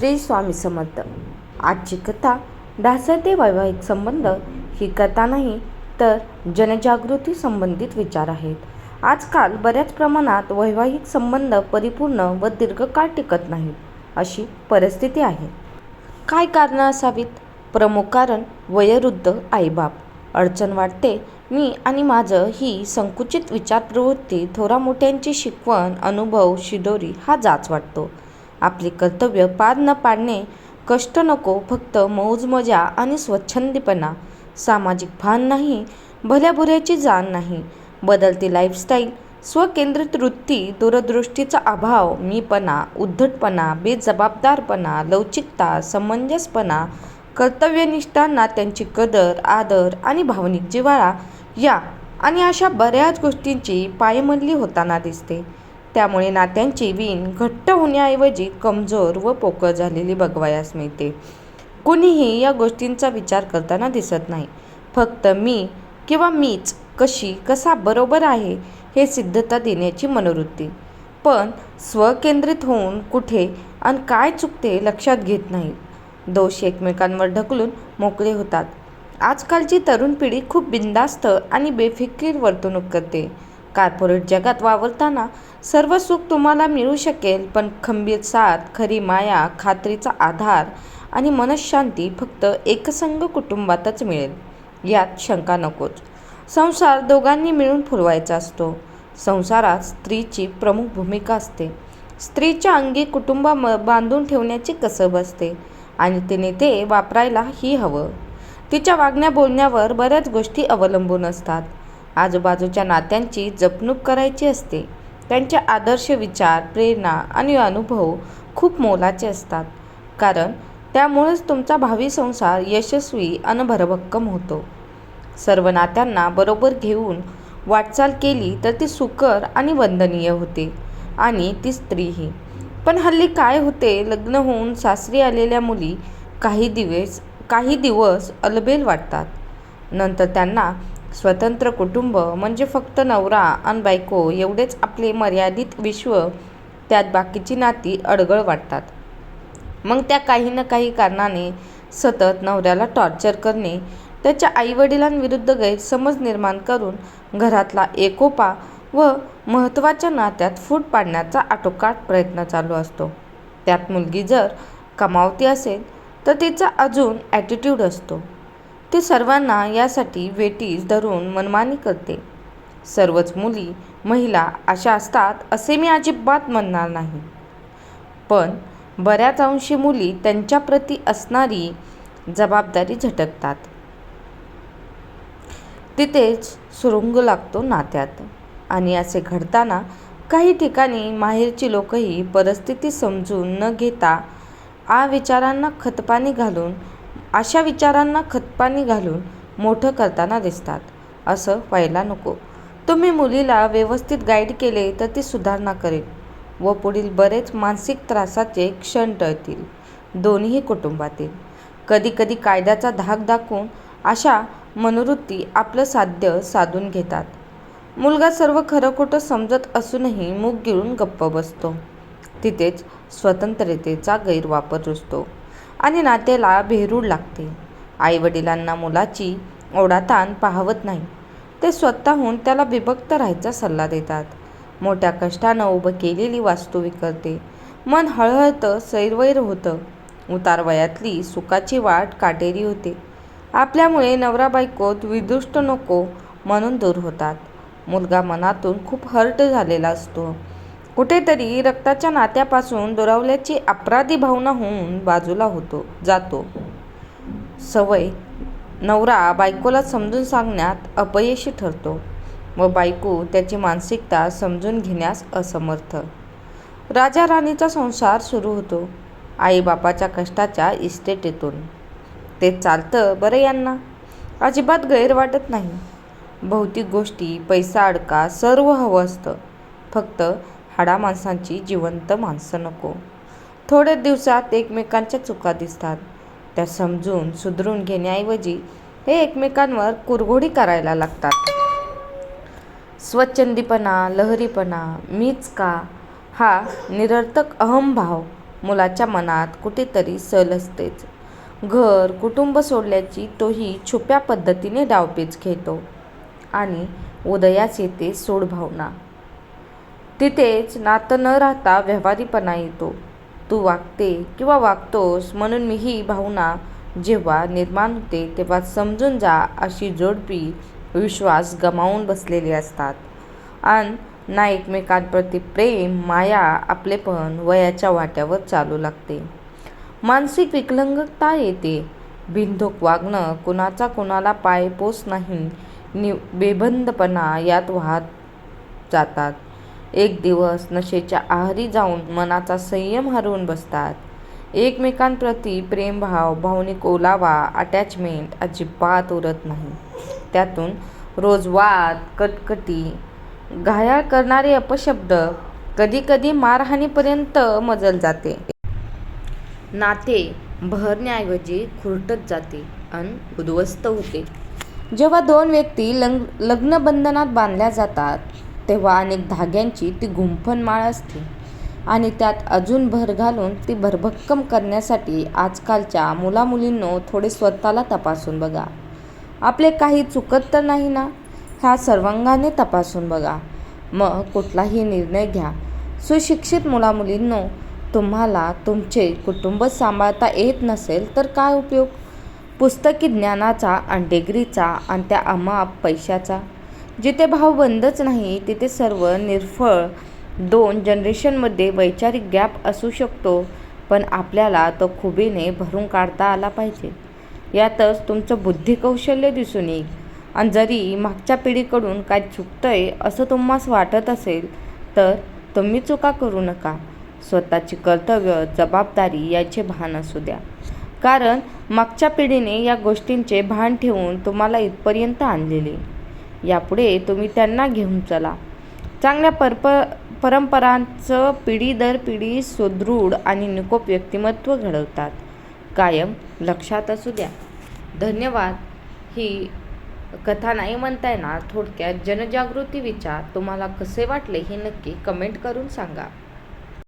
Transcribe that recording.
श्री स्वामी समर्थ. आजची कथा ढासळते वैवाहिक संबंध ही कथा नाही तर जनजागृती संबंधित विचार आहेत. आजकाल बऱ्याच प्रमाणात वैवाहिक संबंध परिपूर्ण व दीर्घकाळ टिकत नाहीत अशी परिस्थिती आहे. काय कारणं असावीत? प्रमुख कारण वयोवृद्ध आईबाप. अडचण वाटते मी आणि माझं ही संकुचित विचारप्रवृत्ती, थोरा मोठ्यांची शिकवण, अनुभव, शिदोरी हा जाच वाटतो. आपली कर्तव्य पार न पाडणे, कष्ट नको, फक्त मौजमजा आणि स्वच्छंदीपणा, सामाजिक भान नाही, भल्याबुऱ्याची जाण नाही, बदलती लाईफस्टाईल, स्वकेंद्रित वृत्ती, दूरदृष्टीचा अभाव, मीपणा, उद्धटपणा, बेजबाबदारपणा, लवचिकता, समंजसपणा, कर्तव्यनिष्ठा, नात्यांची कदर, आदर आणि भावनिक जिव्हाळा या आणि अशा बऱ्याच गोष्टींची पायमल्ली होताना दिसते. त्यामुळे नात्यांची वीण घट्ट होण्याऐवजी कमजोर व पोकळ झालेली बघवायला मिळते. कुणीही या गोष्टींचा विचार करताना दिसत नाही. फक्त मी किंवा मीच कसा बरोबर आहे हे सिद्धता देण्याची मनोवृत्ती. पण स्वकेंद्रित होऊन कुठे आणि काय चुकते लक्षात घेत नाहीत. दोष एकमेकांवर ढकलून मोकळे होतात. आजकालची तरुण पिढी खूप बिनधास्त आणि बेफिकीर वर्तणूक करते. कॉर्पोरेट जगात वावरताना सर्व सुख तुम्हाला मिळू शकेल, पण खंबीर साथ, खरी माया, खात्रीचा आधार आणि मनःशांती फक्त एकसंघ कुटुंबातच मिळेल यात शंका नकोच. संसार दोघांनी मिळून फुलवायचा असतो. संसारात स्त्रीची प्रमुख भूमिका असते. स्त्रीच्या अंगी कुटुंब बांधून ठेवण्याची कसब असते आणि तिने ते वापरायलाही हवं. तिच्या वागण्या बोलण्यावर बऱ्याच गोष्टी अवलंबून असतात. आजूबाजूच्या नात्यांची जपणूक करायची असते. त्यांचे आदर्श, विचार, प्रेरणा आणि अनुभव खूप मोलाचे असतात, कारण त्यामुळेच तुमचा भावी संसार यशस्वी आणि भरभक्कम होतो. सर्व नात्यांना बरोबर घेऊन वाटचाल केली तर ती सुकर आणि वंदनीय होते, आणि ती स्त्रीही. पण हल्ली काय होते, लग्न होऊन सासरी आलेल्या मुली काही दिवस अलबेल वाटतात. नंतर त्यांना स्वतंत्र कुटुंब म्हणजे फक्त नवरा आणि बायको एवढेच आपले मर्यादित विश्व, त्यात बाकीची नाती अडगळ वाटतात. मग त्या काही ना काही कारणाने सतत नवऱ्याला टॉर्चर करणे, त्याच्या आईवडिलांविरुद्ध गैरसमज निर्माण करून घरातला एकोपा व महत्त्वाच्या नात्यात फूट पाडण्याचा आटोकाट प्रयत्न चालू असतो. त्यात मुलगी जर कमावती असेल तर तिचा अजून ॲटिट्यूड असतो. ती सर्वांना यासाठी वेठीस धरून मनमानी करते. सर्वच महिला अशा असतात असे मी अजिबात म्हणणार नाही, पण बऱ्याच अंशी मुली त्यांच्याप्रती असणारी जबाबदारी झटकतात. तिथेच सुरुंग लागतो नात्यात. आणि असे घडताना काही ठिकाणी माहेरची लोकही परिस्थिती समजून न घेता अशा विचारांना खतपाणी घालून मोठं करताना दिसतात. असं व्हायला नको. तुम्ही मुलीला व्यवस्थित गाईड केले तर ती सुधारणा करेल व पुढील बरेच मानसिक त्रासाचे क्षण टळतील दोन्ही कुटुंबातील. कधी कायद्याचा धाक दाखवून अशा मनोवृत्ती आपलं साध्य साधून घेतात. मुलगा सर्व खरं खोटं समजत असूनही मूग गिळून गप्प बसतो. तिथेच स्वतंत्रतेचा गैरवापर रुजतो आणि नात्याला भेरूड लागते. आईवडिलांना मुलाची ओढाताण पाहवत नाही. ते स्वतःहून त्याला विभक्त राहायचा सल्ला देतात. मोठ्या कष्टानं उभं केलेली वास्तू विकरते. मन हळहळतं, सैरवैर होतं. उतार वयातली सुखाची वाट काटेरी होते. आपल्यामुळे नवरा बायकोत विदुष्ट नको म्हणून दूर होतात. मुलगा मनातून खूप हर्ट झालेला असतो. कुठेतरी रक्ताच्या नात्यापासून दुरावल्याची अपराधी भावना होऊन बाजूला जातो. नवरा बायकोला समजून सांगण्यात अपयशी ठरतो व बायको त्याची मानसिकता समजून घेण्यास असमर्थ. राजा राणीचा संसार सुरू होतो आईबापाच्या कष्टाच्या इस्टेटीतून. ते चालतं बरं यांना, अजिबात गैर वाटत नाही. भौतिक गोष्टी, पैसा, अडका सर्व हवं असतं, फक्त हाडामांसाची जिवंत माणसं नको. थोड्या दिवसात एकमेकांच्या चुका दिसतात. त्या समजून सुधरून घेण्याऐवजी हे एकमेकांवर कुरघोडी करायला लागतात. स्वच्छंदीपणा, लहरीपणा, मीच का हा निरर्थक अहंभाव मुलाच्या मनात कुठेतरी सल असतेच. घर कुटुंब सोडल्याची तोही छुप्या पद्धतीने डावपेच घेतो आणि उदयास येते सोड भावना. तिथेच नातं न राहता व्यावहारीपणा येतो. तू वागते किंवा वागतोस म्हणून मी ही भावना जेव्हा निर्माण होते तेव्हा समजून जा अशी जोडपी विश्वास गमावून बसलेली असतात आणि ना एकमेकांप्रती प्रेम माया आपलेपण वयाच्या वाट्यावर चालू लागते. मानसिक विकलांगता येते. बिनधोक वागणं कुणाचा कुणाला पायपोस नाही बेबंदपणा यात वाहत जातात. एक दिवस नशेच्या आहारी जाऊन मनाचा संयम हरवून बसतात. एकमेकांप्रती प्रेमभाव भावनिक ओलावा अटॅचमेंट अजिबात उरत नाही. त्यातून रोज वाद कटकटी घायाळ करणारे अपशब्द कधीकधी मारहाणीपर्यंत मजल जाते. नाते बहरण्याऐवजी खुरटत जाते आणि उद्ध्वस्त होते. जेव्हा दोन व्यक्ती लग्नबंधनात बांधल्या जातात तेव्हा अनेक धाग्यांची ती गुंफण माळ असते आणि त्यात अजून भर घालून ती भरभक्कम करण्यासाठी आजकालच्या मुलामुलींनो थोडे स्वतःला तपासून बघा. आपले काही चुकत तर नाही ना, ह्या सर्वांगाने तपासून बघा. मग कुठलाही निर्णय घ्या. सुशिक्षित मुलामुलींनो, तुम्हाला तुमचे कुटुंब सांभाळता येत नसेल तर काय उपयोग पुस्तकी ज्ञानाचा आणि डिग्रीचा आणि त्या अमाप पैशाचा. जिथे भावबंधच नाही तिथे सर्व निरफळ. 2 जनरेशनमध्ये वैचारिक गॅप असू शकतो पण आपल्याला तो खुबीने भरून काढता आला पाहिजे. यातच तुमचं बुद्धिकौशल्य दिसून येईल. आणि जरी मागच्या पिढीकडून काय चुकतंय असं तुम्हास वाटत असेल तर तुम्ही चुका करू नका. स्वतःची कर्तव्य जबाबदारी याचे भान असू द्या. कारण मागच्या पिढीने या गोष्टींचे भान ठेवून तुम्हाला इथपर्यंत आणलेले. यापुढे तुम्ही त्यांना घेऊन चला. चांगल्या परंपरांचं पिढी दर पिढी सुदृढ आणि निकोप व्यक्तिमत्व घडवतात. कायम लक्षात असू द्या. धन्यवाद. ही कथा नाही म्हणता येणार, थोडक्यात जनजागृती विचार तुम्हाला कसे वाटले हे नक्की कमेंट करून सांगा.